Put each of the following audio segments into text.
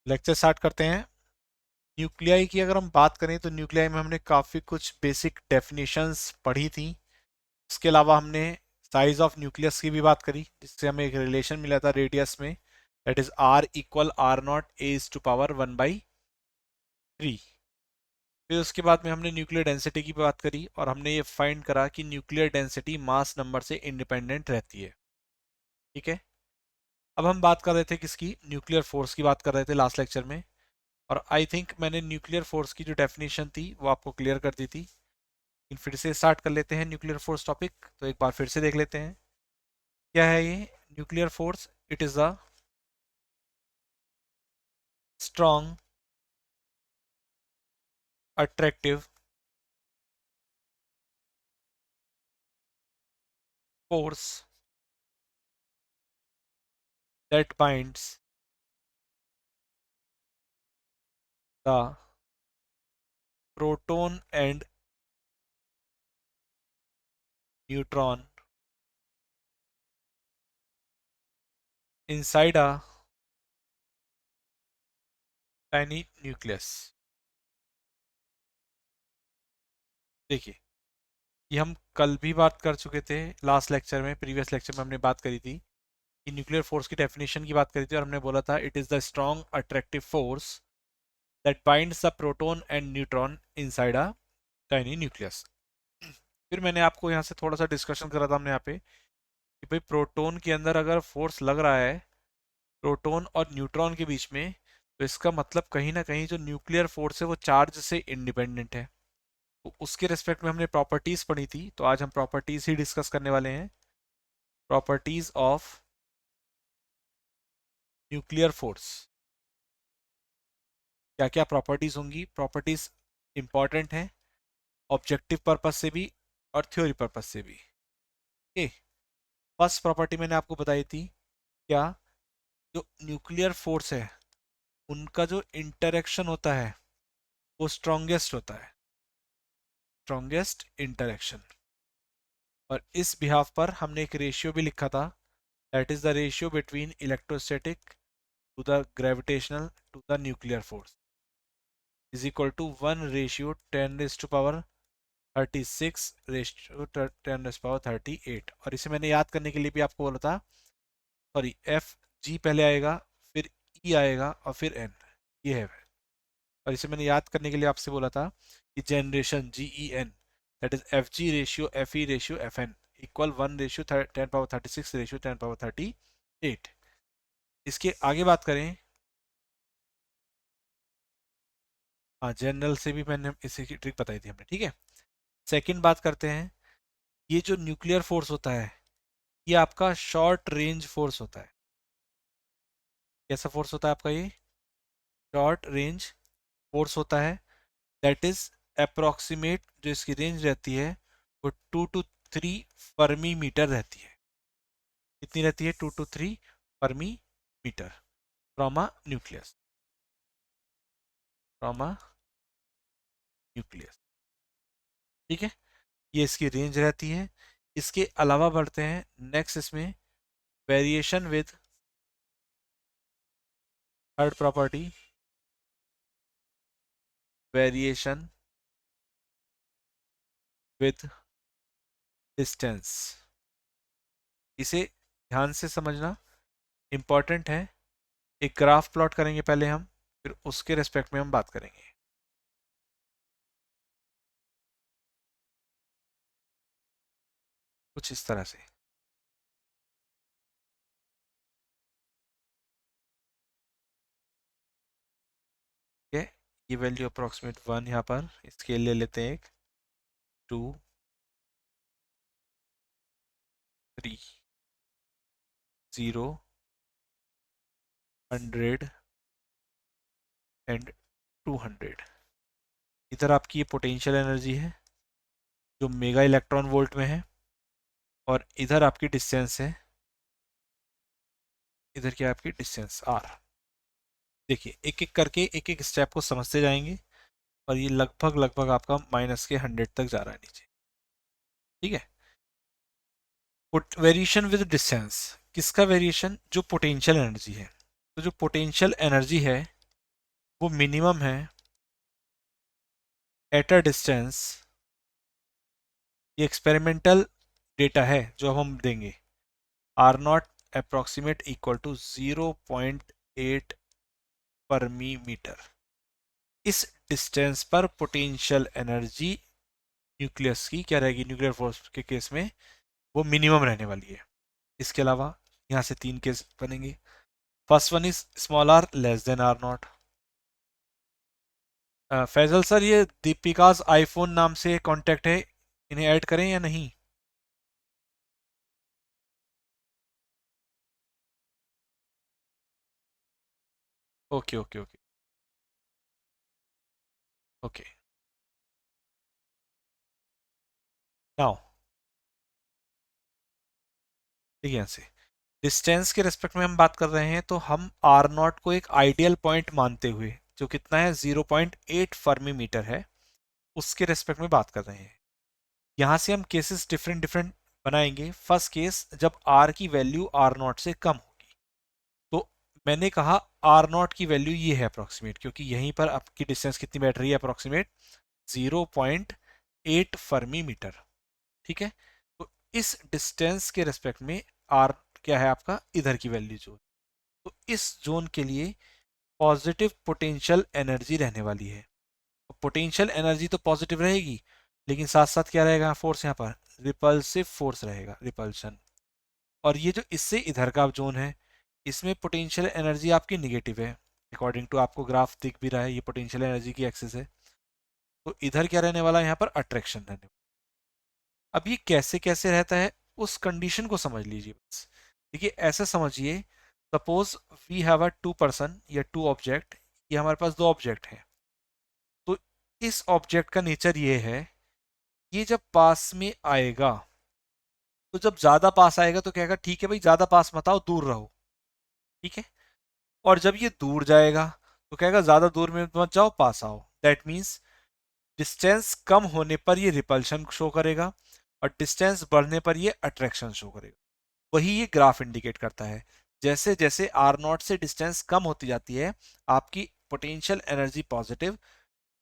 Lecture start करते हैं। Nuclei की अगर हम बात करें तो न्यूक्लियाई में हमने काफ़ी कुछ बेसिक डेफिनेशंस पढ़ी थी। इसके अलावा हमने साइज ऑफ न्यूक्लियस की भी बात करी, जिससे हमें एक रिलेशन मिला था रेडियस में, that is R equal R0 A⁻⁴ फिर उसके बाद में हमने न्यूक्लियर डेंसिटी की बात करी और हमने ये फाइंड करा कि न्यूक्लियर डेंसिटी मास नंबर से इंडिपेंडेंट रहती है। ठीक है, अब हम बात कर रहे थे किसकी, न्यूक्लियर फोर्स की बात कर रहे थे लास्ट लेक्चर में। और आई थिंक मैंने न्यूक्लियर फोर्स की जो डेफिनेशन थी वो आपको क्लियर कर दी थी। लेकिन फिर से स्टार्ट कर लेते हैं न्यूक्लियर फोर्स टॉपिक, तो एक बार फिर से देख लेते हैं क्या है ये nuclear force. It is a strong attractive force that binds the proton and neutron inside a tiny nucleus। देखिए, ये हम कल भी बात कर चुके थे लास्ट लेक्चर में, प्रीवियस लेक्चर में हमने बात करी थी कि न्यूक्लियर फोर्स की डेफिनेशन की बात करी थी और हमने बोला था it is the strong attractive force that binds the proton and neutron inside a tiny nucleus. फिर मैंने आपको यहाँ से थोड़ा सा डिस्कशन करा था हमने यहाँ पे कि भाई प्रोटॉन के अंदर अगर फोर्स लग रहा है प्रोटॉन और न्यूट्रॉन के बीच में, तो इसका मतलब कहीं ना कहीं जो न्यूक्लियर फोर्स है वो चार्ज से इंडिपेंडेंट है। तो उसके रिस्पेक्ट में हमने प्रॉपर्टीज पढ़ी थी, तो आज हम प्रॉपर्टीज ही डिस्कस करने वाले हैं। प्रॉपर्टीज ऑफ न्यूक्लियर फोर्स, क्या क्या प्रॉपर्टीज होंगी। प्रॉपर्टीज इंपॉर्टेंट हैं ऑब्जेक्टिव पर्पज से भी और थ्योरी पर्पज से भी। ओके, फर्स्ट प्रॉपर्टी मैंने आपको बताई थी क्या, जो न्यूक्लियर फोर्स है उनका जो इंटरेक्शन होता है वो स्ट्रॉन्गेस्ट होता है, स्ट्रॉन्गेस्ट इंटरेक्शन। और इस बिहाफ पर हमने एक रेशियो भी लिखा था, that is the ratio between electrostatic to the gravitational to the nuclear force is equal to 1:10⁻36 ratio 10⁻38। और इसे मैंने याद करने के लिए भी आपको बोला था, सॉरी एफ जी पहले आएगा, फिर ई आएगा और फिर एन, ये है। और इसे मैंने याद करने के लिए आपसे बोला था कि generation GEN, that is FG/FE/FN equal 1:10⁻36 इसके आगे बात करें, हाँ जनरल से भी मैंने इसी की ट्रिक बताई थी हमने। ठीक है, सेकंड बात करते हैं, ये जो न्यूक्लियर फोर्स होता है ये आपका शॉर्ट रेंज फोर्स होता है। कैसा फोर्स होता है आपका ये, शॉर्ट रेंज फोर्स होता है। दैट इज अप्रोक्सीमेट, जो इसकी रेंज रहती है वो 2 to 3 फर्मी मीटर रहती है। कितनी रहती है, 2 to 3 fermi metre from a nucleus, from a nucleus. ठीक है, ये इसकी रेंज रहती है। इसके अलावा बढ़ते हैं नेक्स्ट इसमें, variation with, third property, variation with distance. इसे ध्यान से समझना, इंपॉर्टेंट है। एक ग्राफ प्लॉट करेंगे पहले हम, फिर उसके रेस्पेक्ट में हम बात करेंगे। कुछ इस तरह से। ठीक है, ये वैल्यू अप्रोक्सीमेट 1 यहाँ पर स्केल ले लेते हैं, एक 2 3 0 100 एंड 200। इधर आपकी ये पोटेंशियल एनर्जी है जो मेगा इलेक्ट्रॉन वोल्ट में है, और इधर आपकी डिस्टेंस है, इधर क्या आपकी डिस्टेंस R। देखिए एक एक करके एक एक स्टेप को समझते जाएंगे, और ये लगभग लगभग आपका -100 तक जा रहा है नीचे। ठीक है, वेरिएशन विद डिस्टेंस, किसका वेरिएशन, जो पोटेंशियल एनर्जी है। तो जो पोटेंशियल एनर्जी है वो मिनिमम है एट अ डिस्टेंस, ये एक्सपेरिमेंटल डेटा है जो अब हम देंगे, R not approximate equal to 0.8 fermi metre. इस डिस्टेंस पर पोटेंशियल एनर्जी न्यूक्लियस की क्या रहेगी, न्यूक्लियर फोर्स के केस में वो मिनिमम रहने वाली है। इसके अलावा यहाँ से 3 केस बनेंगे। First one is small r less than are naught. Faisal sir, ये दीपिकाज आईफोन नाम से कांटेक्ट है, इन्हें ऐड करें या नहीं? Okay okay okay okay. Now ठीक है, यहाँ से डिस्टेंस के रेस्पेक्ट में हम बात कर रहे हैं, तो हम आर नॉट को एक आइडियल पॉइंट मानते हुए, जो कितना है 0.8 फर्मी मीटर है, उसके रेस्पेक्ट में बात कर रहे हैं। यहाँ से हम केसेस डिफरेंट डिफरेंट बनाएंगे। फर्स्ट केस जब आर की वैल्यू आर नॉट से कम होगी, तो मैंने कहा आर नॉट की वैल्यू ये है अप्रोक्सीमेट, क्योंकि यहीं पर आपकी डिस्टेंस कितनी बैठ रही है अप्रोक्सीमेट 0.8 फर्मी मीटर। ठीक है, तो इस डिस्टेंस के रेस्पेक्ट में आर क्या है आपका, इधर की वैल्यू जो है, तो इस जोन के लिए पॉजिटिव पोटेंशियल एनर्जी रहने वाली है। पोटेंशियल एनर्जी तो पॉजिटिव रहेगी, लेकिन साथ साथ क्या रहेगा फोर्स, यहाँ पर रिपल्सिव फोर्स रहेगा, रिपल्शन। और ये जो इससे इधर का जोन है, इसमें पोटेंशियल एनर्जी आपकी निगेटिव है, अकॉर्डिंग टू आपको ग्राफ दिख भी रहा है, ये पोटेंशियल एनर्जी की एक्सिस है। तो इधर क्या रहने वाला है, यहाँ पर अट्रैक्शन रहने वाला। अब ये कैसे कैसे रहता है, उस कंडीशन को समझ लीजिए बस। देखिए ऐसे समझिए, suppose we have a two person या टू ऑब्जेक्ट, ये हमारे पास दो ऑब्जेक्ट हैं। तो इस ऑब्जेक्ट का नेचर ये है, ये जब पास में आएगा, तो जब ज्यादा पास आएगा तो कहेगा ठीक है भाई ज्यादा पास मत आओ, दूर रहो। ठीक है, और जब ये दूर जाएगा तो कहेगा ज्यादा दूर में मत जाओ, पास आओ। दैट मीन्स डिस्टेंस कम होने पर ये रिपल्शन शो करेगा, और डिस्टेंस बढ़ने पर ये अट्रैक्शन शो करेगा। वही ये ग्राफ इंडिकेट करता है। जैसे जैसे आर नॉट से डिस्टेंस कम होती जाती है, आपकी potential energy positive,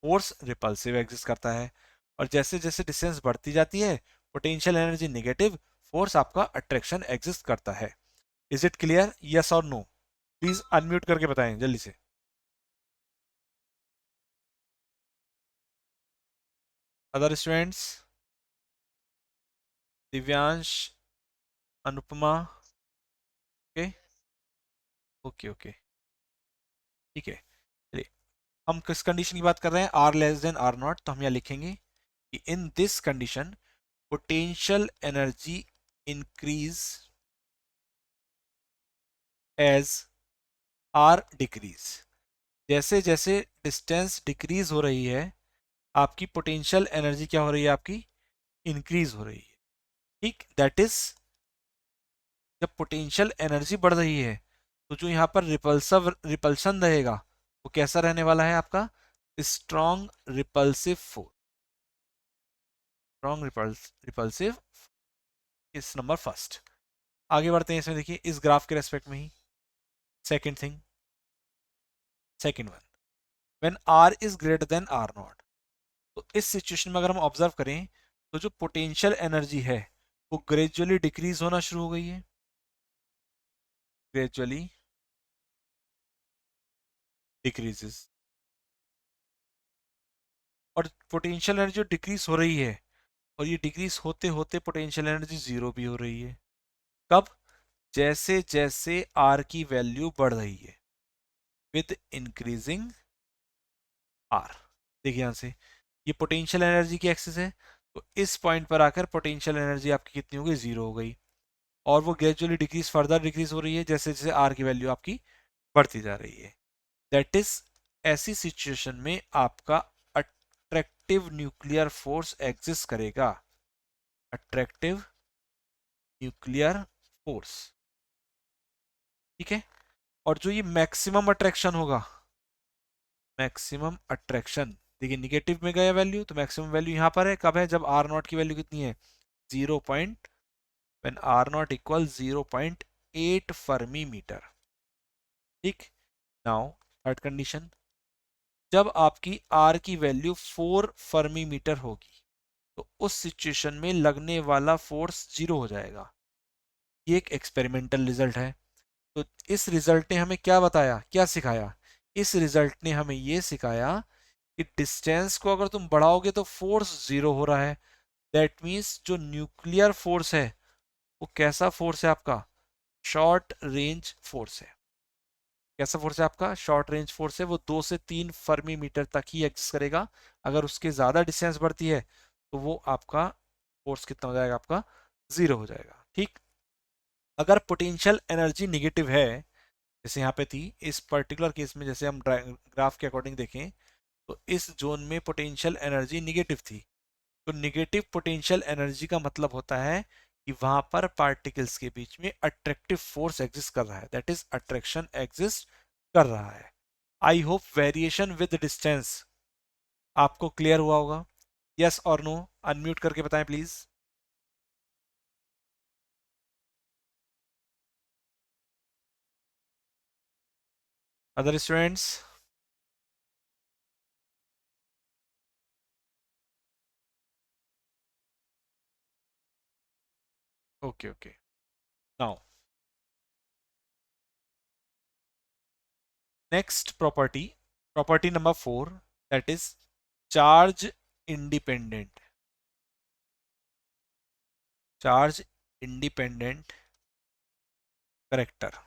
force repulsive exist करता है। और जैसे जैसे डिस्टेंस बढ़ती जाती है, पोटेंशियल एनर्जी नेगेटिव, फोर्स आपका अट्रैक्शन एग्जिस्ट करता है। इज इट क्लियर, यस और नो? प्लीज अनम्यूट करके बताएं जल्दी से। Other students, Divyansh, Anupama, okay okay okay, ठीक है। चलिए, हम किस कंडीशन की बात कर रहे हैं, r less than are not, तो हम यहाँ लिखेंगे कि in this condition potential energy increase as r decrease. जैसे जैसे डिस्टेंस डिक्रीज हो रही है, आपकी पोटेंशियल एनर्जी क्या हो रही है, आपकी इंक्रीज हो रही है। ठीक, दैट इज जब पोटेंशियल एनर्जी बढ़ रही है, तो जो यहाँ पर रिपल्सिव रिपल्शन रहेगा, वो कैसा रहने वाला है आपका, strong repulsive force, strong repulsive. इस नंबर फर्स्ट, आगे बढ़ते हैं इसमें, देखिए इस ग्राफ के रेस्पेक्ट में ही second thing, second one, when R is greater than are not. तो इस सिचुएशन में अगर हम ऑब्जर्व करें, तो जो पोटेंशियल एनर्जी है वो ग्रेजुअली डिक्रीज होना शुरू हो गई है, ग्रेजुअली डिक्रीजेस। और पोटेंशियल एनर्जी जो डिक्रीज हो रही है, और ये डिक्रीज होते होते पोटेंशियल एनर्जी जीरो भी हो रही है। कब, जैसे जैसे आर की वैल्यू बढ़ रही है, विद इंक्रीजिंग आर। देखिए यहां से ये पोटेंशियल एनर्जी की एक्सिस है, तो इस पॉइंट पर आकर पोटेंशियल एनर्जी आपकी कितनी हो गई, जीरो हो गई। और वो ग्रेजुअली डिक्रीज, फर्दर डिक्रीज हो रही है जैसे जैसे आर की वैल्यू आपकी बढ़ती जा रही है। दैट इज, ऐसी सिचुएशन में आपका अट्रैक्टिव न्यूक्लियर फोर्स एग्जिस्ट करेगा, अट्रैक्टिव न्यूक्लियर फोर्स। ठीक है, और जो ये मैक्सिमम अट्रैक्शन होगा, मैक्सिमम अट्रैक्शन, देखिए निगेटिव में गया वैल्यू, तो मैक्सिमम वैल्यू यहाँ पर है, कब है, जब आर नॉट की वैल्यू कितनी है, 0 point, when r naught equal 0.8 fermi metre. ठीक, नाउ थर्ड कंडीशन, जब आपकी आर की वैल्यू 4 फर्मी मीटर होगी तो उस सिचुएशन में लगने वाला फोर्स 0 हो जाएगा। ये एक एक्सपेरिमेंटल रिजल्ट है। तो इस रिजल्ट ने हमें क्या बताया, क्या सिखाया? इस रिजल्ट ने हमें ये सिखाया कि डिस्टेंस को अगर तुम बढ़ाओगे तो फोर्स 0 हो रहा है। दैट मीन्स जो न्यूक्लियर फोर्स है वो कैसा फोर्स है आपका? शॉर्ट रेंज फोर्स है। कैसा फोर्स है आपका? शॉर्ट रेंज फोर्स है। वो 2 से 3 फर्मी मीटर तक ही एग्जिस्ट करेगा। अगर उसके ज्यादा डिस्टेंस बढ़ती है तो वो आपका फोर्स कितना हो जाएगा? आपका 0 हो जाएगा। ठीक। अगर पोटेंशियल एनर्जी निगेटिव है, जैसे यहाँ पे थी इस पर्टिकुलर केस में, जैसे हम ग्राफ के अकॉर्डिंग देखें तो इस जोन में पोटेंशियल एनर्जी निगेटिव थी। तो निगेटिव पोटेंशियल एनर्जी का मतलब होता है कि वहां पर पार्टिकल्स के बीच में अट्रैक्टिव फोर्स एग्जिस्ट कर रहा है, दैट इज अट्रैक्शन एग्जिस्ट कर रहा है। I hope variation with distance आपको क्लियर हुआ होगा। यस और नो अनम्यूट करके बताएं please. Other students? Okay okay. Now next property, property number 4, that is charge independent. Charge independent character.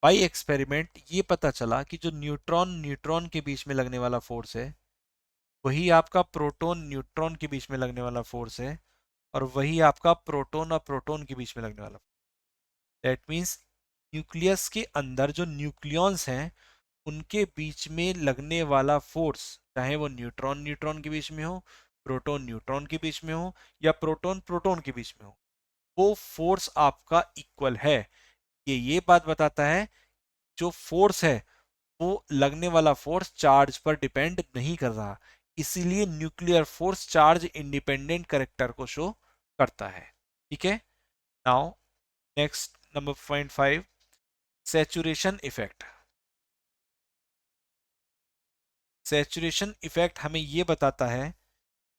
By experiment ये पता चला कि जो न्यूट्रॉन न्यूट्रॉन के बीच में लगने वाला फोर्स है वही आपका प्रोटॉन न्यूट्रॉन के बीच में लगने वाला फोर्स है, और वही आपका प्रोटॉन और प्रोटॉन के बीच में लगने वाला। दैट मीन्स न्यूक्लियस के अंदर जो न्यूक्लियॉन्स हैं उनके बीच में लगने वाला फोर्स, चाहे वो न्यूट्रॉन न्यूट्रॉन के बीच में हो, प्रोटॉन न्यूट्रॉन के बीच में हो, या प्रोटॉन प्रोटॉन के बीच में हो, वो फोर्स आपका इक्वल है। ये बात बताता है जो फोर्स है वो लगने वाला फोर्स चार्ज पर डिपेंड नहीं कर रहा। इसीलिए nuclear force charge independent character को शो करता है। ठीक है। Now next number point 5, saturation effect. Saturation effect हमें यह बताता है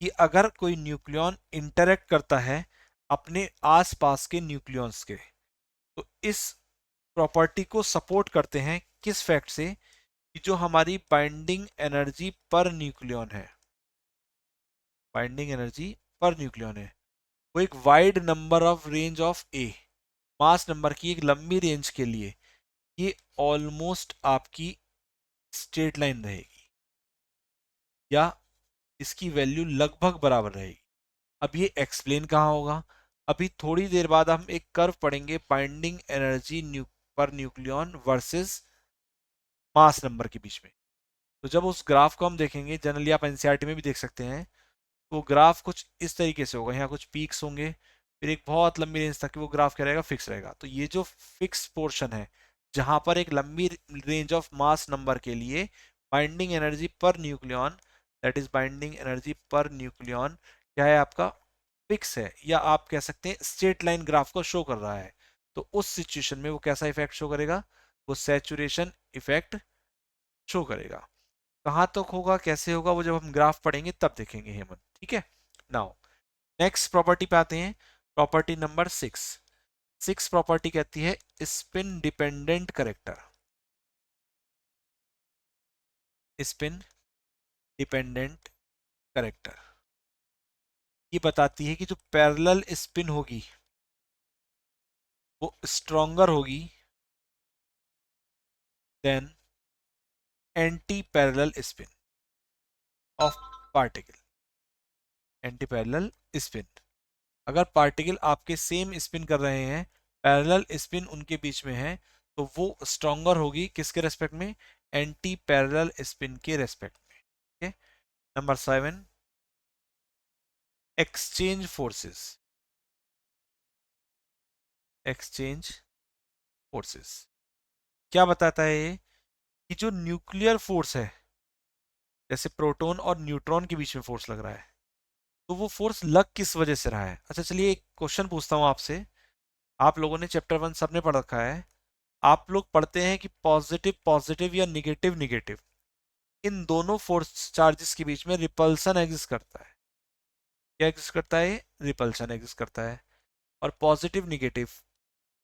कि अगर कोई न्यूक्लियॉन इंटरेक्ट करता है अपने आसपास के न्यूक्लियॉन्स के, तो इस प्रॉपर्टी को सपोर्ट करते हैं किस फैक्ट से? कि जो हमारी बाइंडिंग एनर्जी पर न्यूक्लियॉन है, बाइंडिंग एनर्जी पर न्यूक्लियॉन है, वो एक wide number of range of A, mass number की एक लंबी रेंज के लिए ये ऑलमोस्ट आपकी स्ट्रेट लाइन रहेगी, या इसकी वैल्यू लगभग बराबर रहेगी। अब ये एक्सप्लेन कहाँ होगा? अभी थोड़ी देर बाद हम एक कर्व पढ़ेंगे बाइंडिंग एनर्जी पर न्यूक्लियॉन वर्सेस मास नंबर के बीच में। तो जब उस ग्राफ को हम देखेंगे, जनरली आप एनसीईआरटी में भी देख सकते हैं, वो ग्राफ कुछ इस तरीके से होगा। यहाँ कुछ पीक्स होंगे, फिर एक बहुत लंबी रेंज तक वो ग्राफ क्या रहेगा? फिक्स रहेगा। तो ये जो फिक्स पोर्शन है जहां पर एक लंबी रेंज ऑफ मास नंबर के लिए बाइंडिंग एनर्जी पर nucleon, that is binding energy पर न्यूक्लियॉन क्या है आपका? फिक्स है, या आप कह सकते हैं स्ट्रेट लाइन ग्राफ को शो कर रहा है। तो उस सिचुएशन में वो कैसा इफेक्ट शो करेगा? वो सैचुरेशन इफेक्ट शो करेगा। कहाँ तक होगा, कैसे होगा, वो जब हम ग्राफ पढ़ेंगे तब देखेंगे हेमंत। ठीक है। नाउ नेक्स्ट प्रॉपर्टी पे आते हैं, प्रॉपर्टी नंबर 6। सिक्स प्रॉपर्टी कहती है spin dependent character. Spin dependent character ये बताती है कि जो पैरेलल स्पिन होगी वो स्ट्रॉन्गर होगी then anti parallel spin of particle. Anti parallel spin, अगर पार्टिकल आपके सेम स्पिन कर रहे हैं, पैरेलल स्पिन उनके बीच में है, तो वो स्ट्रॉन्गर होगी किसके रेस्पेक्ट में? एंटी पैरेलल स्पिन के रेस्पेक्ट में। ठीक है। Number 7, exchange forces. Exchange forces क्या बताता है ये? कि जो न्यूक्लियर फोर्स है, जैसे प्रोटॉन और न्यूट्रॉन के बीच में फोर्स लग रहा है, तो वो फोर्स लग किस वजह से रहा है? अच्छा चलिए एक क्वेश्चन पूछता हूं आपसे। आप लोगों ने चैप्टर 1 सबने पढ़ रखा है, आप लोग पढ़ते हैं कि पॉजिटिव पॉजिटिव या निगेटिव निगेटिव, इन दोनों फोर्स चार्जेस के बीच में रिपल्सन एग्जिस्ट करता है। क्या एग्जिस्ट करता है? रिपल्सन एग्जिस्ट करता है। और पॉजिटिव निगेटिव,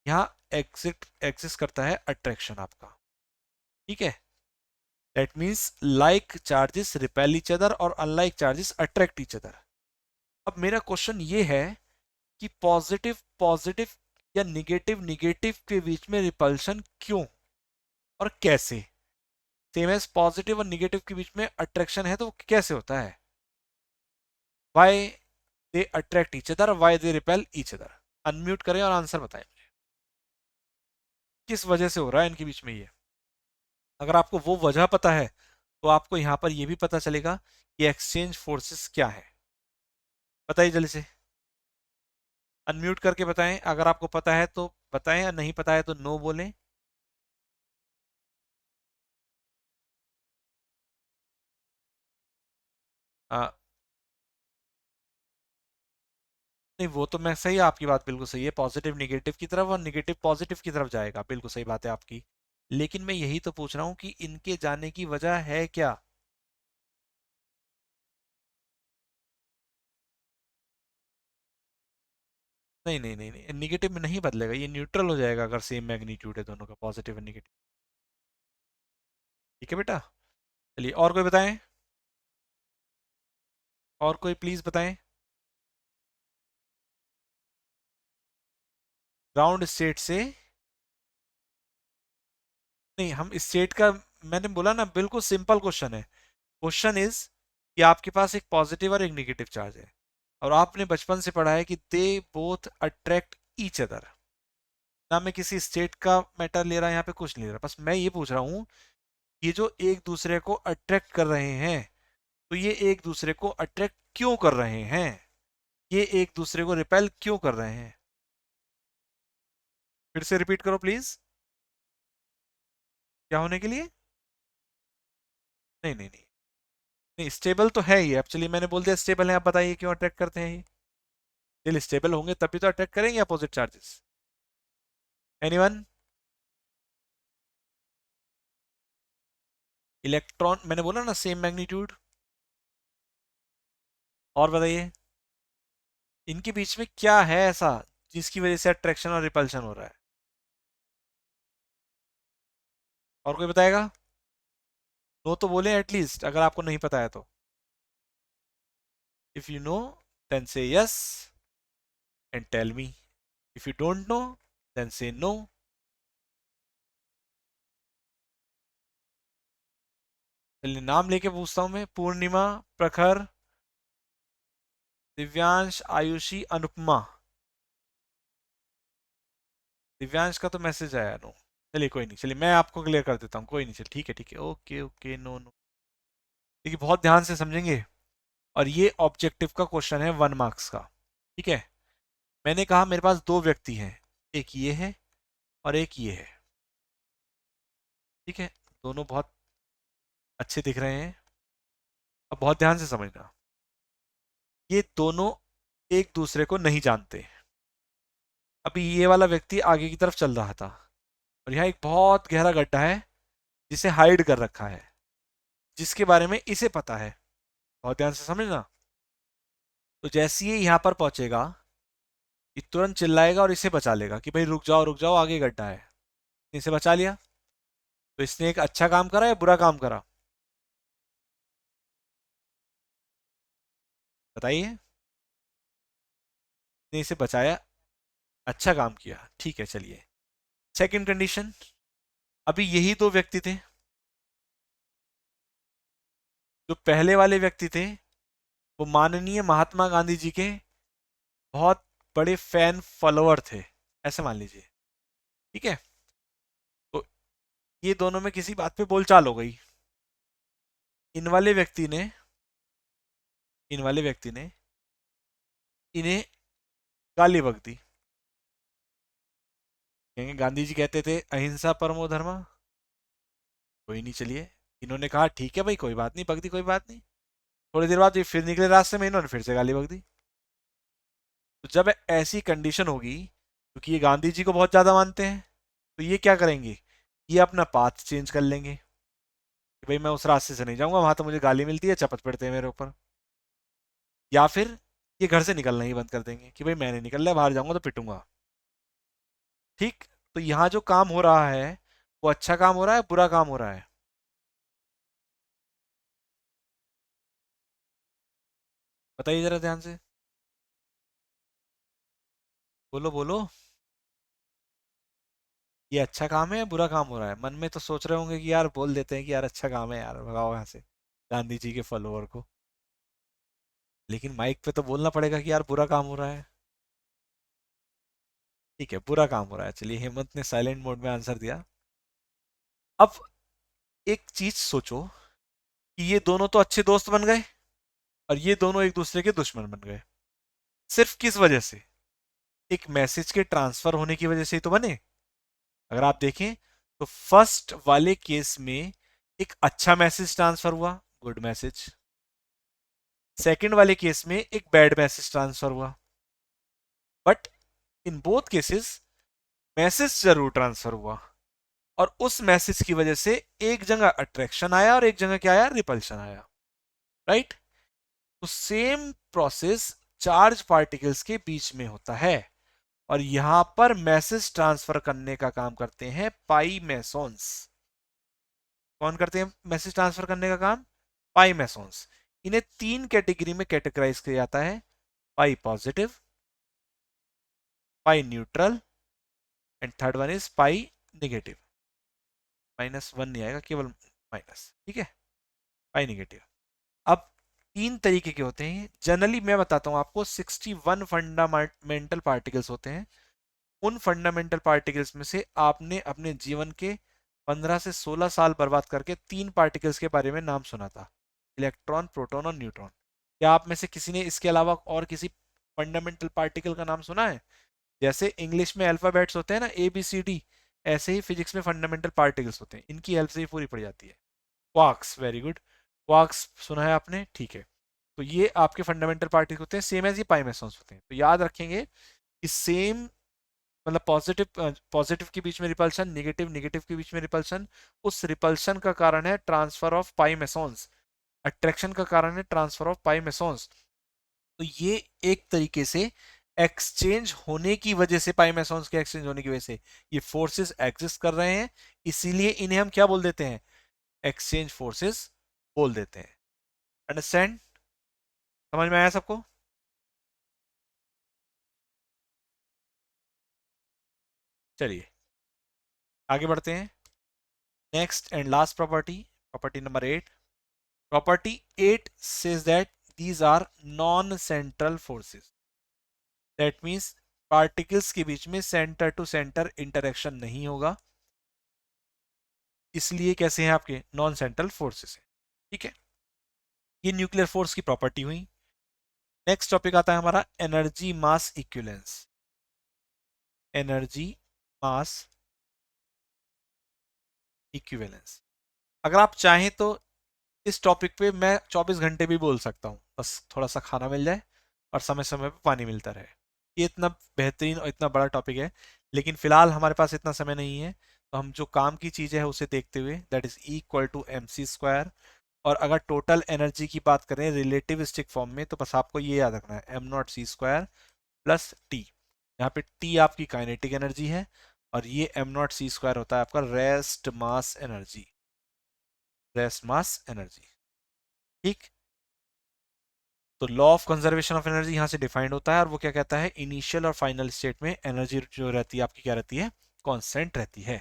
यहाँ एग्जिस्ट करता है अट्रैक्शन आपका। ठीक है, that means like charges repel each other और unlike charges attract each other. अब मेरा क्वेश्चन ये है कि पॉजिटिव पॉजिटिव या निगेटिव निगेटिव के बीच में रिपल्शन क्यों और कैसे? सेम एज पॉजिटिव और निगेटिव के बीच में अट्रैक्शन है तो वो कैसे होता है? Why they attract each other, why they repel each other? Unmute करें और आंसर बताएं मुझे, किस वजह से हो रहा है इनके बीच में ये। अगर आपको वो वजह पता है तो आपको यहाँ पर ये भी पता चलेगा कि एक्सचेंज फोर्सेस क्या है। बताइए जल्दी से, अनम्यूट करके बताएं। अगर आपको पता है तो बताएं, या नहीं पता है तो नो बोलें। आ, नहीं वो तो मैं सही है, आपकी बात बिल्कुल सही है, पॉजिटिव निगेटिव की तरफ और निगेटिव पॉजिटिव की तरफ जाएगा, बिल्कुल सही बात है आपकी। लेकिन मैं यही तो पूछ रहा हूँ कि इनके जाने की वजह है क्या? नहीं नहीं नहीं नहीं, निगेटिव में नहीं बदलेगा, ये न्यूट्रल हो जाएगा अगर सेम मैग्नीट्यूड है दोनों का, पॉजिटिव और निगेटिव। ठीक है बेटा, चलिए और कोई बताएं, और कोई प्लीज बताएं। ग्राउंड स्टेट से, नहीं हम स्टेट का, मैंने बोला ना बिल्कुल सिंपल क्वेश्चन है। क्वेश्चन इज कि आपके पास एक पॉजिटिव और एक निगेटिव चार्ज है, और आपने बचपन से पढ़ा है कि they both attract each other. ना मैं किसी स्टेट का मैटर ले रहा, यहाँ पे कुछ नहीं ले रहा, बस मैं ये पूछ रहा हूँ, ये जो एक दूसरे को अट्रैक्ट कर रहे हैं, तो ये एक दूसरे को अट्रैक्ट क्यों कर रहे हैं? ये एक दूसरे को रिपेल क्यों कर रहे हैं? फिर से रिपीट करो प्लीज। क्या होने के लिए? नहीं नहीं नहीं नहीं, स्टेबल तो है ही, एक्चुअली मैंने बोल दिया स्टेबल है, आप बताइए क्यों अट्रैक्ट करते हैं ये? चलिए स्टेबल होंगे तभी तो अट्रैक्ट करेंगे अपोजिट चार्जेस। एनीवन? इलेक्ट्रॉन, मैंने बोला ना सेम मैग्नीट्यूड। और बताइए, इनके बीच में क्या है ऐसा जिसकी वजह से अट्रैक्शन और रिपल्शन हो रहा है? और कोई बताएगा? नो तो बोले एटलीस्ट, अगर आपको नहीं पता है तो। If you know then say yes and tell me, if you don't know then say no. चलिए नाम लेके पूछता हूं मैं, पूर्णिमा, प्रखर, दिव्यांश, आयुषी, अनुपमा। दिव्यांश का तो मैसेज आया नो। चलिए कोई नहीं, चलिए मैं आपको क्लियर कर देता हूँ, कोई नहीं, चलिए ठीक है, ओके ओके, नो नो। देखिए बहुत ध्यान से समझेंगे, और ये ऑब्जेक्टिव का क्वेश्चन है 1 मार्क्स का। ठीक है, मैंने कहा मेरे पास दो व्यक्ति हैं, एक ये है और एक ये है। ठीक है, दोनों बहुत अच्छे दिख रहे हैं। अब बहुत ध्यान से समझना, ये दोनों एक दूसरे को नहीं जानते। अभी ये वाला व्यक्ति आगे की तरफ चल रहा था, और यहाँ एक बहुत गहरा गड्ढा है जिसे हाइड कर रखा है, जिसके बारे में इसे पता है। बहुत ध्यान से समझना। तो जैसे ही यहाँ पर पहुंचेगा, ये तुरंत चिल्लाएगा और इसे बचा लेगा कि भाई रुक जाओ आगे गड्ढा है। इसे बचा लिया, तो इसने एक अच्छा काम करा या बुरा काम करा? बताइए। ने इसे बचाया, अच्छा काम किया, ठीक है चलिए। सेकंड कंडीशन, अभी यही दो व्यक्ति थे। जो पहले वाले व्यक्ति थे वो माननीय महात्मा गांधी जी के बहुत बड़े फैन फॉलोअर थे, ऐसे मान लीजिए। ठीक है, तो ये दोनों में किसी बात पे बोलचाल हो गई। इन वाले व्यक्ति ने इन वाले व्यक्ति ने इन्हें गाली बक दी। कहेंगे गांधी जी कहते थे अहिंसा परमो धर्मा। कोई नहीं, चलिए, इन्होंने कहा ठीक है भाई, कोई बात नहीं, बक दी, कोई बात नहीं। थोड़ी देर बाद ये फिर निकले रास्ते में, इन्होंने फिर से गाली बक दी। तो जब ऐसी कंडीशन होगी, क्योंकि ये गांधी जी को बहुत ज्यादा मानते हैं, तो ये क्या करेंगे, ये अपना पाथ चेंज कर लेंगे कि भाई मैं उस रास्ते से नहीं जाऊंगा, वहां तो मुझे गाली मिलती है, चपत पड़ते हैं मेरे ऊपर। या फिर ये घर से निकलना ही बंद कर देंगे कि भाई मैं नहीं निकल रहा, बाहर जाऊंगा तो पिटूंगा। ठीक। तो यहाँ जो काम हो रहा है वो अच्छा काम हो रहा है, बुरा काम हो रहा है? बताइए जरा ध्यान से, बोलो बोलो। ये अच्छा काम है या बुरा काम हो रहा है? मन में तो सोच रहे होंगे कि यार बोल देते हैं कि यार अच्छा काम है यार, भगाओ यहाँ से गांधी जी के फॉलोअर को। लेकिन माइक पे तो बोलना पड़ेगा कि यार बुरा काम हो रहा है। ठीक है, बुरा काम हो रहा है। चलिए, हेमंत ने साइलेंट मोड में आंसर दिया। अब एक चीज सोचो कि ये दोनों तो अच्छे दोस्त बन गए और ये दोनों एक दूसरे के दुश्मन बन गए। सिर्फ किस वजह से? एक मैसेज के ट्रांसफर होने की वजह से ही तो बने। अगर आप देखें तो फर्स्ट वाले केस में एक अच्छा मैसेज ट्रांसफर हुआ, गुड मैसेज। सेकंड वाले केस में एक बैड मैसेज ट्रांसफर हुआ। But in both cases message जरूर ट्रांसफर हुआ, और उस मैसेज की वजह से एक जगह अट्रैक्शन आया और एक जगह क्या आया, रिपल्शन आया। राइट। तो सेम प्रोसेस चार्ज पार्टिकल्स के बीच में होता है, और यहां पर मैसेज ट्रांसफर करने का काम करते हैं पाई मेसोन्स। कौन करते हैं मैसेज ट्रांसफर करने का काम? पाई मेसोन्स। इन्हें तीन कैटेगरी में कैटेगराइज किया जाता है: pi positive, pi neutral, and third one is pi negative. -1 नहीं आएगा, केवल माइनस। ठीक है, पाई निगेटिव। अब तीन तरीके के होते हैं जनरली, मैं बताता हूं आपको। 61 फंडामेंटल पार्टिकल्स होते हैं। उन फंडामेंटल पार्टिकल्स में से आपने अपने जीवन के 15 से 16 साल बर्बाद करके तीन पार्टिकल्स के बारे में नाम सुना था: इलेक्ट्रॉन, प्रोटॉन और न्यूट्रॉन। क्या आप में से किसी ने इसके अलावा और किसी फंडामेंटल पार्टिकल का नाम सुना है? जैसे इंग्लिश में अल्फाबेट्स होते हैं ना, ABCD, ऐसे ही फिजिक्स में फंडामेंटल पार्टिकल्स होते हैं, इनकी हेल्प से ही पूरी पड़ जाती है। Quarks, very good. क्वार्क्स सुना है आपने, ठीक है। तो ये आपके फंडामेंटल पार्टिकल होते हैं, सेम एज ये पाइमेसॉन्स होते हैं। तो याद रखेंगे कि सेम, मतलब पॉजिटिव पॉजिटिव के बीच में रिपल्शन, नेगेटिव नेगेटिव के बीच में रिपल्शन। उस रिपल्शन का कारण है ट्रांसफर ऑफ पाई मेसॉन्स, अट्रैक्शन का कारण है ट्रांसफर ऑफ पाई मेसॉन्स। तो ये एक तरीके से एक्सचेंज होने की वजह से, पाई मेसॉन्स के एक्सचेंज होने की वजह से ये फोर्सेस एग्जिस्ट कर रहे हैं। इसीलिए इन्हें हम क्या बोल देते हैं? एक्सचेंज फोर्सेस बोल देते हैं। अंडरस्टैंड? समझ में आया सबको? चलिए आगे बढ़ते हैं। Next and last property, property number 8। Property 8 says that these are non-central forces. That means particles के बीच में सेंटर टू सेंटर इंटरेक्शन नहीं होगा, इसलिए कैसे हैं आपके? नॉन सेंट्रल फोर्सेस हैं। ठीक है, ये न्यूक्लियर फोर्स की प्रॉपर्टी हुई। नेक्स्ट टॉपिक आता है हमारा एनर्जी मास इक्विवेलेंस। एनर्जी मास इक्विवेलेंस। अगर आप चाहें तो इस टॉपिक पे मैं 24 घंटे भी बोल सकता हूँ, बस थोड़ा सा खाना मिल जाए और समय समय पे पानी मिलता रहे। ये इतना बेहतरीन और इतना बड़ा टॉपिक है, लेकिन फिलहाल हमारे पास इतना समय नहीं है। तो हम जो काम की चीज़ है उसे देखते हुए, that is equal to MC²। और अगर टोटल एनर्जी की बात करें रिलेटिविस्टिक फॉर्म में, तो बस आपको ये याद रखना है M0C² प्लस टी। यहाँ पे टी आपकी काइनेटिक एनर्जी है, और ये M0C² होता है आपका rest mass energy. Rest mass energy. ठीक। तो law of conservation of energy यहाँ से डिफाइंड होता है, और वो क्या कहता है? इनिशियल और फाइनल स्टेट में एनर्जी जो रहती है आपकी क्या रहती है? कांस्टेंट रहती है।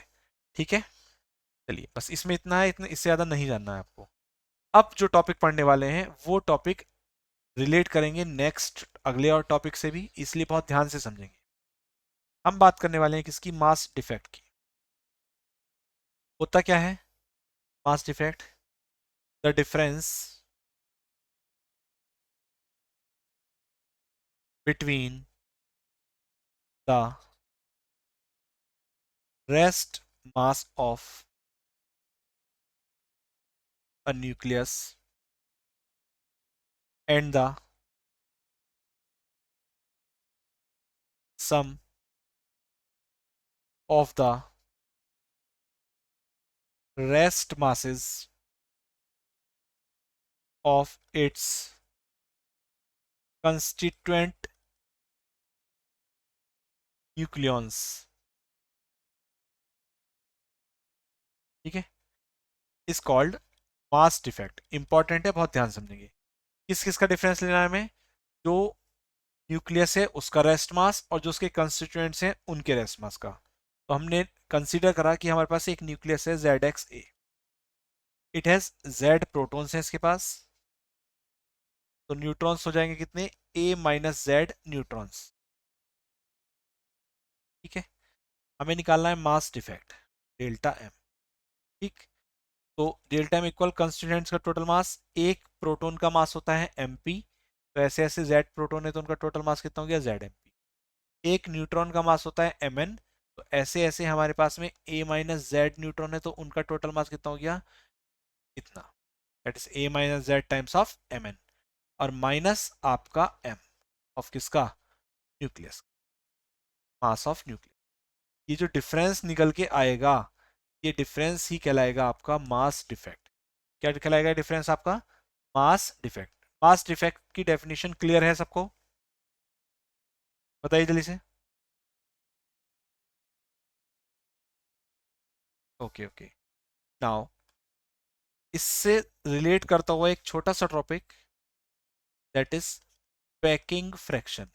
ठीक है। चलिए बस इसमें इतना है, इतने इससे ज्यादा नहीं जानना है आपको। अब जो टॉपिक पढ़ने वाले हैं वो टॉपिक रिलेट करेंगे नेक्स्ट अगले और टॉपिक से भी, इसलिए बहुत ध्यान से समझेंगे। हम बात करने वाले हैं किसकी? मास डिफेक्ट की। होता क्या है mass defect? The difference between the rest mass of a nucleus and the sum of the rest masses of its constituent nucleons। ठीक है, is called mass defect. Important है, बहुत ध्यान समझेंगे। किस किस का डिफरेंस लेना है हमें? जो न्यूक्लियस है उसका रेस्ट मास और जो उसके कंस्टिट्यूएंट्स हैं उनके रेस्ट मास का। तो हमने कंसीडर करा कि हमारे पास एक न्यूक्लियस है ZXA, it has Z protons हैं इसके पास, तो न्यूट्रॉन्स हो जाएंगे कितने? A-Z neutrons. ठीक है, हमें निकालना है मास डिफेक्ट डेल्टा एम। ठीक, तो डेल्टा एम इक्वल कंस्टिट्यूएंट्स का टोटल मास, एक प्रोटॉन का मास होता है mp, तो ऐसे ऐसे Z प्रोटॉन है तो उनका टोटल मास कितना हो गया? ZmP। एक न्यूट्रॉन का मास होता है Mn, तो ऐसे ऐसे हमारे पास में A-Z न्यूट्रॉन है तो उनका टोटल मास कितना हो गया? इतना, that is A-Z times of Mn, और माइनस आपका m ऑफ किसका? Nucleus, mass of nucleus. ये जो डिफरेंस निकल के आएगा, ये डिफरेंस ही कहलाएगा आपका मास डिफेक्ट। क्या कहलाएगा डिफरेंस? आपका मास डिफेक्ट। मास डिफेक्ट की डेफिनेशन क्लियर है सबको? बताइए जल्दी से। ओके ओके, नाउ इससे रिलेट करता हुआ एक छोटा सा topic, that is packing fraction.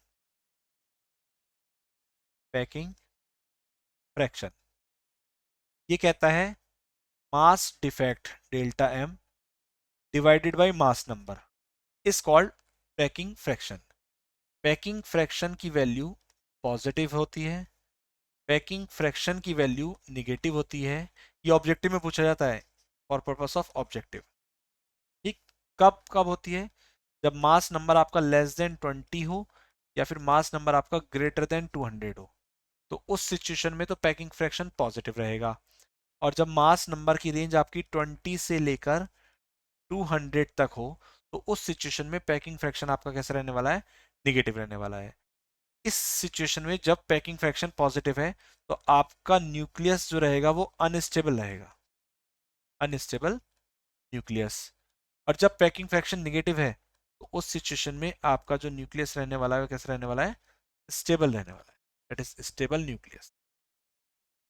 Packing fraction ये कहता है mass defect delta m divided by mass number is called packing fraction. Packing fraction की वैल्यू पॉजिटिव होती है, पैकिंग फ्रैक्शन की वैल्यू निगेटिव होती है। ये ऑब्जेक्टिव में पूछा जाता है, फॉर पर्पस ऑफ ऑब्जेक्टिव। ठीक, कब कब होती है? जब मास नंबर आपका लेस देन 20 हो या फिर मास नंबर आपका ग्रेटर देन 200 हो, तो उस सिचुएशन में तो पैकिंग फ्रैक्शन पॉजिटिव रहेगा। और जब मास नंबर की रेंज आपकी 20 से लेकर 200 तक हो, तो उस सिचुएशन में पैकिंग फ्रैक्शन आपका कैसा रहने वाला है? निगेटिव रहने वाला है। इस सिचुएशन में जब पैकिंग फ्रैक्शन पॉजिटिव है, तो आपका न्यूक्लियस जो रहेगा वो अनस्टेबल रहेगा, अनस्टेबल न्यूक्लियस। और जब पैकिंग फ्रैक्शन निगेटिव है, तो उस सिचुएशन में आपका जो न्यूक्लियस रहने वाला है वो कैसा रहने वाला है? स्टेबल रहने वाला है, that is stable nucleus.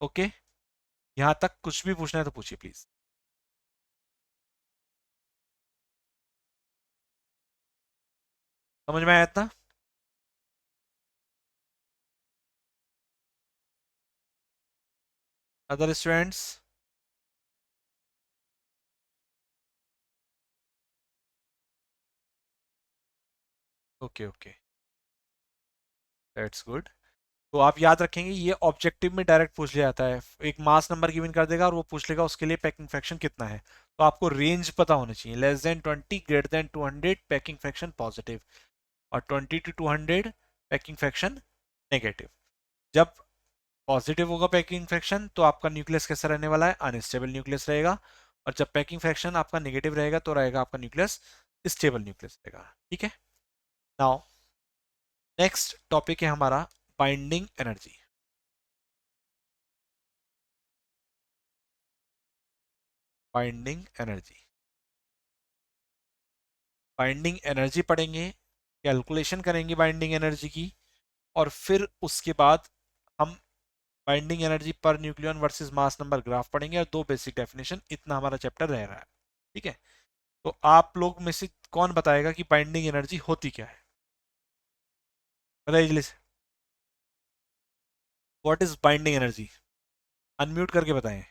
Okay, यहां तक कुछ भी पूछना है तो पूछिए प्लीज। समझ में आया इतना? Other students? Okay okay, that's good. तो आप याद रखेंगे ये ऑब्जेक्टिव में डायरेक्ट पूछ लिया जाता है। एक मास नंबर गिवन कर देगा और वो पूछ लेगा उसके लिए पैकिंग फ्रैक्शन कितना है। तो आपको रेंज पता होना चाहिए, less than 20 greater than 200 packing fraction positive, और 20 to 200 पैकिंग फ्रैक्शन नेगेटिव। जब पॉजिटिव होगा पैकिंग फ्रैक्शन तो आपका न्यूक्लियस कैसा रहने वाला है? अनस्टेबल न्यूक्लियस रहेगा। और जब पैकिंग फ्रैक्शन आपका नेगेटिव रहेगा तो रहेगा आपका न्यूक्लियस स्टेबल न्यूक्लियस रहेगा। ठीक है, नाउ नेक्स्ट टॉपिक है हमारा binding energy. Binding energy, binding energy पढ़ेंगे, कैलकुलेशन करेंगे बाइंडिंग एनर्जी की, और फिर उसके बाद हम binding energy per nucleon versus mass number graph पढ़ेंगे, और दो बेसिक डेफिनेशन, इतना हमारा चैप्टर रह रहा है। ठीक है, तो आप लोग में से कौन बताएगा कि बाइंडिंग एनर्जी होती क्या है? बताइए जल्दी से। What is binding energy? Unmute करके बताएं।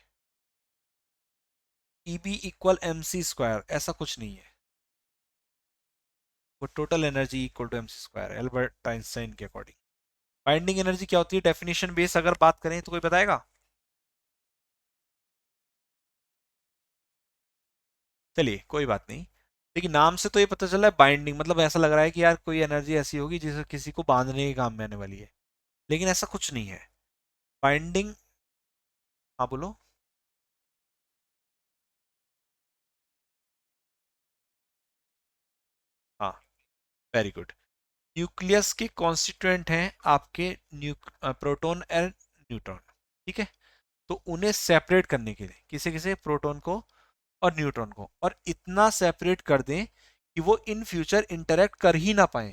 EB equal M C square, ऐसा कुछ नहीं है। वो total energy equal to M C square, Albert Einstein के अकॉर्डिंग। बाइंडिंग एनर्जी क्या होती है डेफिनेशन बेस अगर बात करें तो कोई बताएगा? चलिए कोई बात नहीं, लेकिन नाम से तो ये पता चल रहा है बाइंडिंग, मतलब ऐसा लग रहा है कि यार कोई एनर्जी ऐसी होगी जिसे किसी को बांधने के काम में आने वाली है, लेकिन ऐसा कुछ नहीं है। बाइंडिंग, हाँ बोलो। हाँ, वेरी गुड। न्यूक्लियस के कॉन्स्टिट्यूएंट हैं आपके प्रोटॉन एंड न्यूट्रॉन। ठीक है, तो उन्हें सेपरेट करने के लिए किसे किसे, प्रोटॉन को और न्यूट्रॉन को, और इतना सेपरेट कर दें कि वो इन फ्यूचर इंटरेक्ट कर ही ना पाए,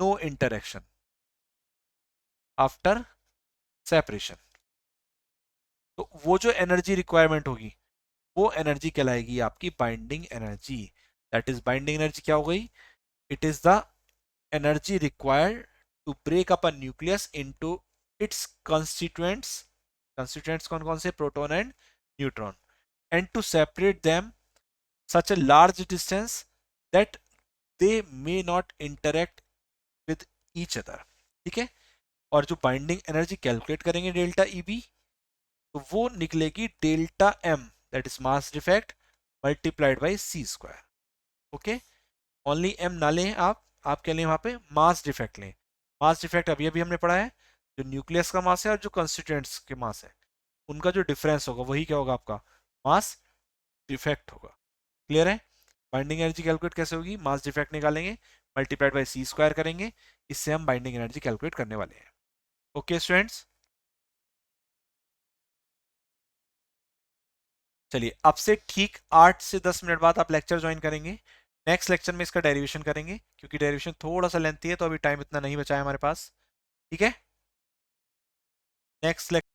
नो इंटरेक्शन आफ्टर सेपरेशन। तो वो जो एनर्जी रिक्वायरमेंट होगी वो एनर्जी कहलाएगी आपकी binding energy. That is binding energy क्या हो गई, it is the energy required to break up a nucleus into its constituents, constituents कौन कौन से, proton and neutron, and to separate them such a large distance that they may not interact with each other। ठीक है, और जो binding energy calculate करेंगे delta EB, तो वो निकलेगी delta M, that is mass defect multiplied by C square. Okay, only M ना लें आप क्या लें वहां पे, मास डिफेक्ट लें। मास डिफेक्ट अभी अभी हमने पढ़ा है, जो न्यूक्लियस का मास है और जो कंस्टिट्यूएंट्स के मास है उनका जो डिफरेंस होगा वही क्या होगा, आपका मास डिफेक्ट होगा। क्लियर है? बाइंडिंग एनर्जी कैलकुलेट कैसे होगी, मास डिफेक्ट निकालेंगे, मल्टीप्लाइड बाई सी स्क्वायर करेंगे, इससे हम बाइंडिंग एनर्जी कैलकुलेट करने वाले हैं। ओके स्टूडेंट्स, चलिए अब से ठीक 8 से 10 मिनट बाद आप लेक्चर ज्वाइन करेंगे। नेक्स्ट लेक्चर में इसका डेरिवेशन करेंगे, क्योंकि डेरिवेशन थोड़ा सा लेंथी है तो अभी टाइम इतना नहीं बचा है हमारे पास। ठीक है, नेक्स्ट